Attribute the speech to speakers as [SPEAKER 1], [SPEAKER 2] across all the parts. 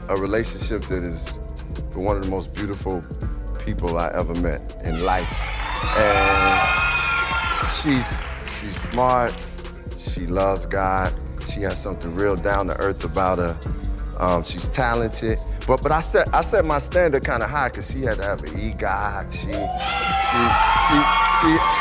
[SPEAKER 1] a relationship that is one of the most beautiful people I ever met in life. And she's smart, she loves God, she has something real down to earth about her. She's talented, but I set my standard kind of high because she had to have an EGOT. She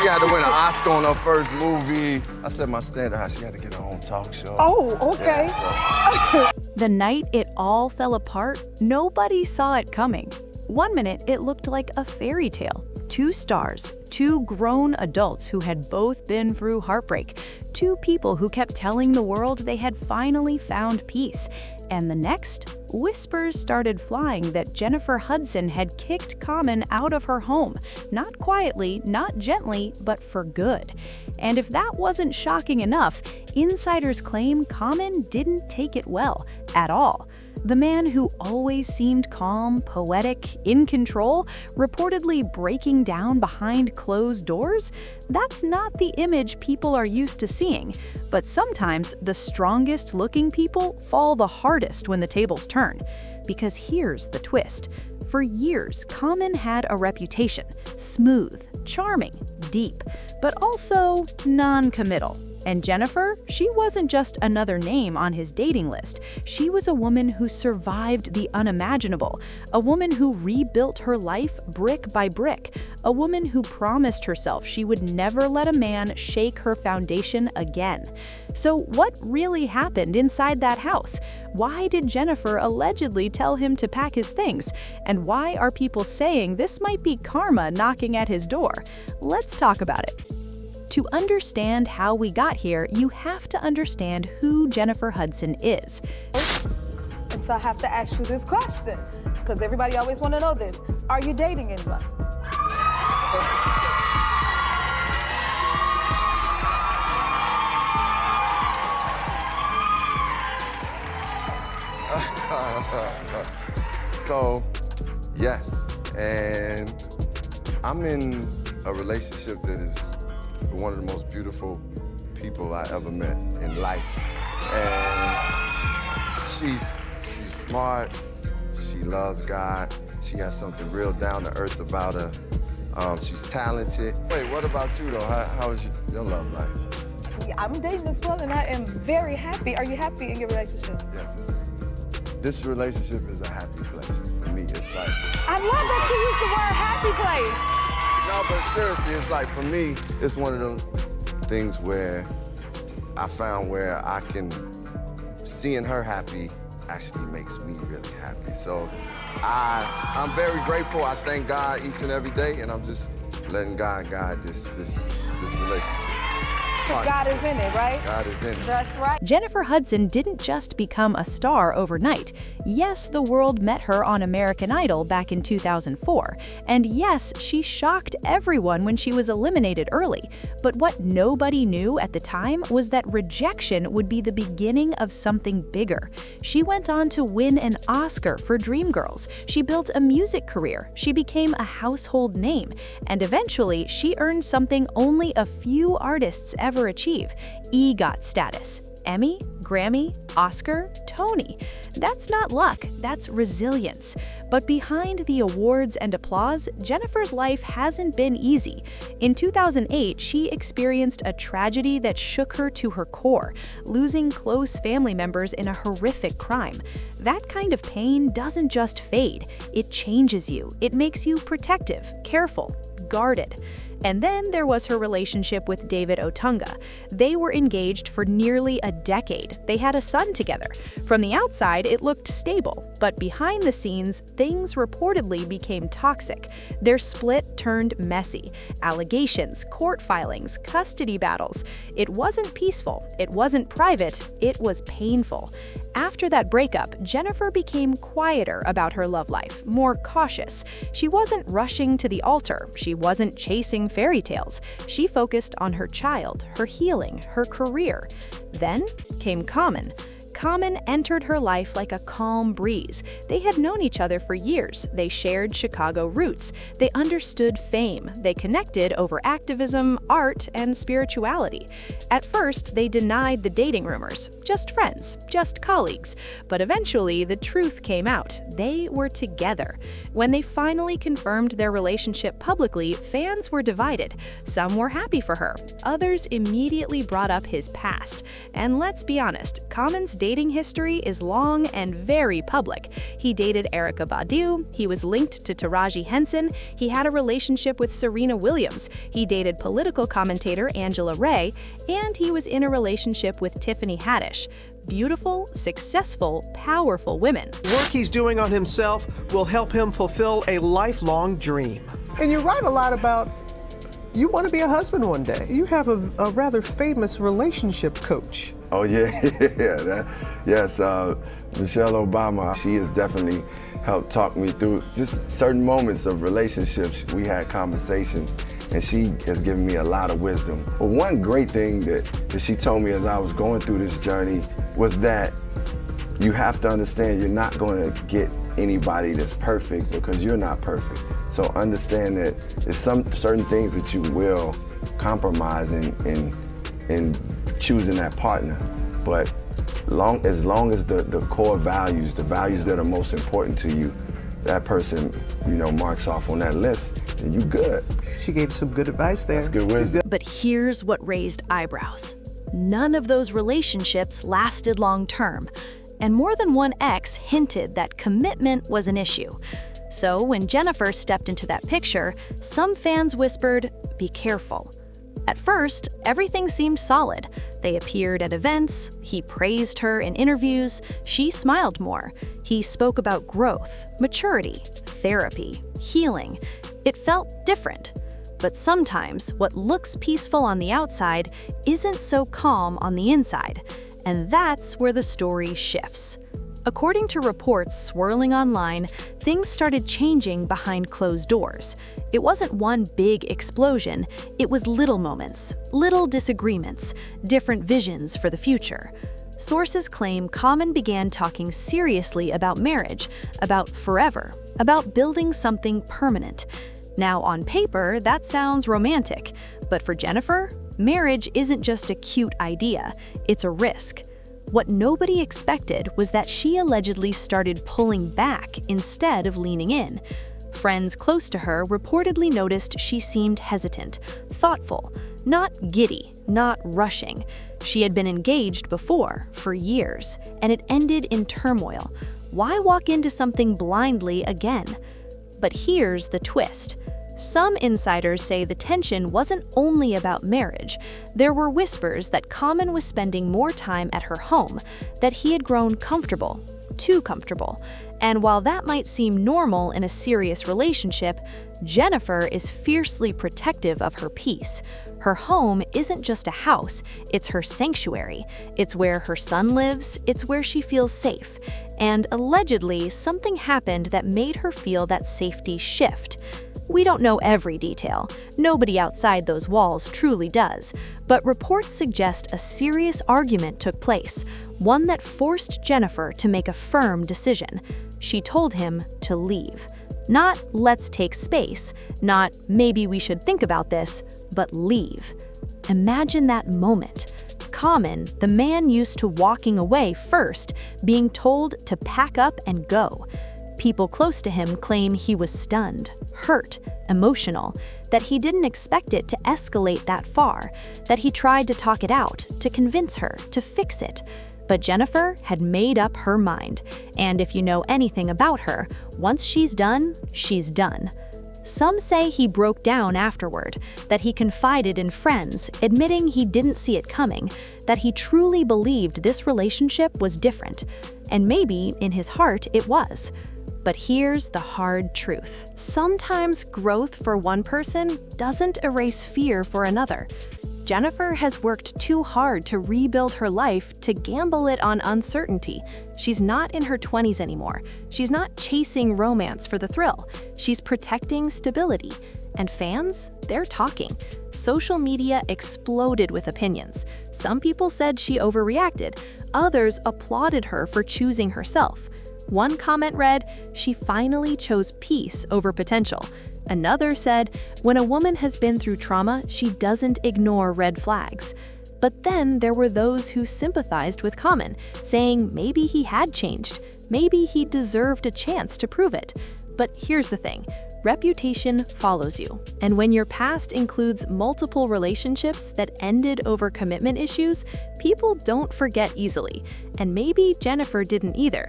[SPEAKER 1] had to win an Oscar on her first movie. I set my standard high. She had to get her own talk show.
[SPEAKER 2] Oh, okay.
[SPEAKER 1] Yeah, so.
[SPEAKER 3] The night it all fell apart, nobody saw it coming. One minute, it looked like a fairy tale. Two stars, two grown adults who had both been through heartbreak, two people who kept telling the world they had finally found peace. And the next, whispers started flying that Jennifer Hudson had kicked Common out of her home. Not quietly, not gently, but for good. And if that wasn't shocking enough, insiders claim Common didn't take it well at all. The man who always seemed calm, poetic, in control, reportedly breaking down behind closed doors? That's not the image people are used to seeing. But sometimes the strongest looking people fall the hardest when the tables turn. Because here's the twist. For years, Common had a reputation: smooth, charming, deep, but also non-committal. And Jennifer, she wasn't just another name on his dating list. She was a woman who survived the unimaginable, a woman who rebuilt her life brick by brick, a woman who promised herself she would never let a man shake her foundation again. So what really happened inside that house? Why did Jennifer allegedly tell him to pack his things? And why are people saying this might be karma knocking at his door? Let's talk about it. To understand how we got here, you have to understand who Jennifer Hudson is.
[SPEAKER 2] And so I have to ask you this question, because everybody always want to know this. Are you dating anybody?
[SPEAKER 1] So, yes, and I'm in a relationship that is one of the most beautiful people I ever met in life. And she's smart, she loves God, she has something real down to earth about her. She's talented. Wait, what about you though? How is your love life?
[SPEAKER 2] I'm dating as well, and I am very happy. Are you happy in your relationship?
[SPEAKER 1] Yes, this relationship is a happy place for me. It's like,
[SPEAKER 2] I love that you use the word happy place.
[SPEAKER 1] no, but seriously, it's like, for me, it's one of them things where I found where I can, seeing her happy actually makes me really happy. So I'm very grateful. I thank God each and every day, and I'm just letting God guide this relationship.
[SPEAKER 2] Because God is in it, right?
[SPEAKER 1] God is in it.
[SPEAKER 2] That's right.
[SPEAKER 3] Jennifer Hudson didn't just become a star overnight. Yes, the world met her on American Idol back in 2004. And yes, she shocked everyone when she was eliminated early. But what nobody knew at the time was that rejection would be the beginning of something bigger. She went on to win an Oscar for Dreamgirls. She built a music career. She became a household name. And eventually, she earned something only a few artists ever achieve: EGOT status. Emmy, Grammy, Oscar, Tony. That's not luck, that's resilience. But behind the awards and applause, Jennifer's life hasn't been easy. In 2008, she experienced a tragedy that shook her to her core, losing close family members in a horrific crime. That kind of pain doesn't just fade, it changes you. It makes you protective, careful, guarded. And then there was her relationship with David Otunga. They were engaged for nearly a decade. They had a son together. From the outside, it looked stable, but behind the scenes, things reportedly became toxic. Their split turned messy. Allegations, court filings, custody battles. It wasn't peaceful, it wasn't private, it was painful. After that breakup, Jennifer became quieter about her love life, more cautious. She wasn't rushing to the altar. She wasn't chasing fairy tales. She focused on her child, her healing, her career. Then came Common. Common entered her life like a calm breeze. They had known each other for years. They shared Chicago roots. They understood fame. They connected over activism, art, and spirituality. At first, they denied the dating rumors. Just friends, just colleagues. But eventually, the truth came out. They were together. When they finally confirmed their relationship publicly, fans were divided. Some were happy for her. Others immediately brought up his past. And let's be honest, Common's dating history is long and very public. He dated Erykah Badu, he was linked to Taraji Henson, he had a relationship with Serena Williams, he dated political commentator Angela Ray, and he was in a relationship with Tiffany Haddish. Beautiful, successful, powerful women.
[SPEAKER 4] Work he's doing on himself will help him fulfill a lifelong dream.
[SPEAKER 5] And you write a lot about you want to be a husband one day. You have a rather famous relationship coach.
[SPEAKER 1] Oh yeah, yes, Michelle Obama. She has definitely helped talk me through just certain moments of relationships. We had conversations, and she has given me a lot of wisdom. But one great thing that she told me as I was going through this journey was that you have to understand you're not going to get anybody that's perfect because you're not perfect. So understand that there's some certain things that you will compromise in choosing that partner. But as long as the core values, the values that are most important to you, that person, marks off on that list, then you good.
[SPEAKER 5] She gave some good advice there.
[SPEAKER 1] That's good wisdom.
[SPEAKER 3] But here's what raised eyebrows. None of those relationships lasted long term, and more than one ex hinted that commitment was an issue. So when Jennifer stepped into that picture, some fans whispered, "Be careful." At first, everything seemed solid. They appeared at events, he praised her in interviews, she smiled more. He spoke about growth, maturity, therapy, healing. It felt different. But sometimes what looks peaceful on the outside isn't so calm on the inside. And that's where the story shifts. According to reports swirling online, things started changing behind closed doors. It wasn't one big explosion, it was little moments, little disagreements, different visions for the future. Sources claim Common began talking seriously about marriage, about forever, about building something permanent. Now, on paper, that sounds romantic, but for Jennifer, marriage isn't just a cute idea, it's a risk. What nobody expected was that she allegedly started pulling back instead of leaning in. Friends close to her reportedly noticed she seemed hesitant, thoughtful, not giddy, not rushing. She had been engaged before, for years, and it ended in turmoil. Why walk into something blindly again? But here's the twist. Some insiders say the tension wasn't only about marriage. There were whispers that Common was spending more time at her home, that he had grown comfortable, too comfortable. And while that might seem normal in a serious relationship, Jennifer is fiercely protective of her peace. Her home isn't just a house, it's her sanctuary. It's where her son lives, it's where she feels safe. And allegedly, something happened that made her feel that safety shift. We don't know every detail. Nobody outside those walls truly does. But reports suggest a serious argument took place, one that forced Jennifer to make a firm decision. She told him to leave. Not, let's take space, not, maybe we should think about this, but leave. Imagine that moment. Common, the man used to walking away first, being told to pack up and go. People close to him claim he was stunned, hurt, emotional, that he didn't expect it to escalate that far, that he tried to talk it out, to convince her, to fix it. But Jennifer had made up her mind, and if you know anything about her, once she's done, she's done. Some say he broke down afterward, that he confided in friends, admitting he didn't see it coming, that he truly believed this relationship was different. And maybe, in his heart, it was. But here's the hard truth. Sometimes growth for one person doesn't erase fear for another. Jennifer has worked too hard to rebuild her life to gamble it on uncertainty. She's not in her 20s anymore. She's not chasing romance for the thrill. She's protecting stability. And fans,
[SPEAKER 6] they're talking. Social media exploded with opinions. Some people said she overreacted. Others applauded her for choosing herself. One comment read, "She finally chose peace over potential." Another said, "When a woman has been through trauma, she doesn't ignore red flags." But then there were those who sympathized with Common, saying maybe he had changed, maybe he deserved a chance to prove it. But here's the thing. Reputation follows you, and when your past includes multiple relationships that ended over commitment issues, people don't forget easily, and maybe Jennifer didn't either.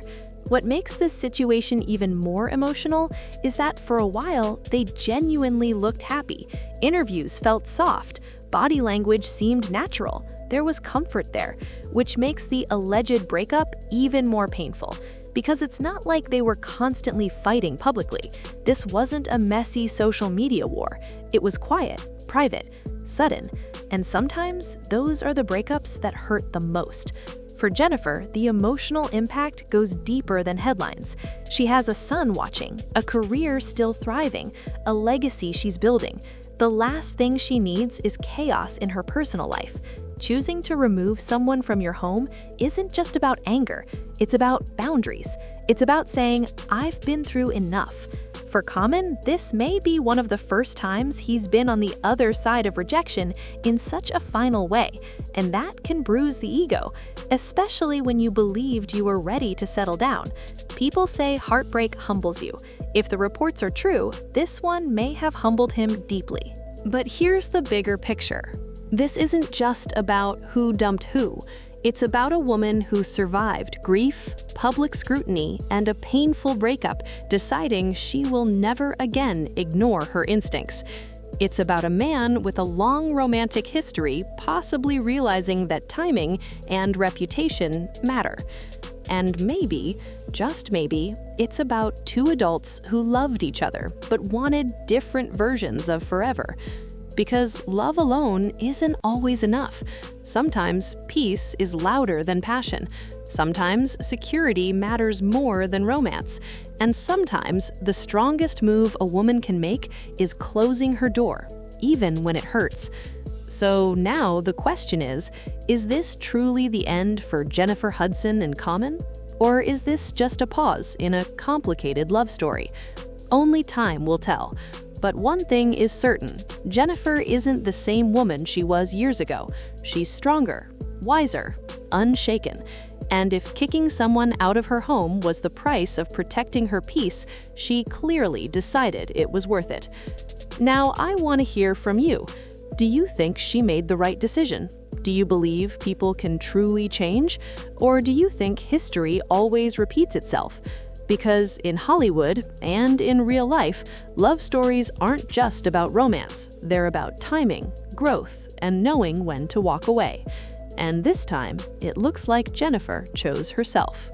[SPEAKER 6] What makes this situation even more emotional is that for a while, they genuinely looked happy. Interviews felt soft, body language seemed natural, there was comfort there, which makes the alleged breakup even more painful. Because it's not like they were constantly fighting publicly. This wasn't a messy social media war. It was quiet, private, sudden, and sometimes those are the breakups that hurt the most. For Jennifer, the emotional impact goes deeper than headlines. She has a son watching, a career still thriving, a legacy she's building. The last thing she needs is chaos in her personal life. Choosing to remove someone from your home isn't just about anger, it's about boundaries. It's about saying, "I've been through enough." For Common, this may be one of the first times he's been on the other side of rejection in such a final way, and that can bruise the ego, especially when you believed you were ready to settle down. People say heartbreak humbles you. If the reports are true, this one may have humbled him deeply. But here's the bigger picture. This isn't just about who dumped who. It's about a woman who survived grief, public scrutiny, and a painful breakup, deciding she will never again ignore her instincts. It's about a man with a long romantic history possibly realizing that timing and reputation matter. And maybe, just maybe, it's about two adults who loved each other but wanted different versions of forever. Because love alone isn't always enough. Sometimes peace is louder than passion. Sometimes security matters more than romance. And sometimes the strongest move a woman can make is closing her door, even when it hurts. So now the question is this truly the end for Jennifer Hudson and Common? Or is this just a pause in a complicated love story? Only time will tell. But one thing is certain, Jennifer isn't the same woman she was years ago. She's stronger, wiser, unshaken. And if kicking someone out of her home was the price of protecting her peace, she clearly decided it was worth it. Now, I want to hear from you. Do you think she made the right decision? Do you believe people can truly change? Or do you think history always repeats itself? Because in Hollywood and in real life, love stories aren't just about romance. They're about timing, growth, and knowing when to walk away. And this time, it looks like Jennifer chose herself.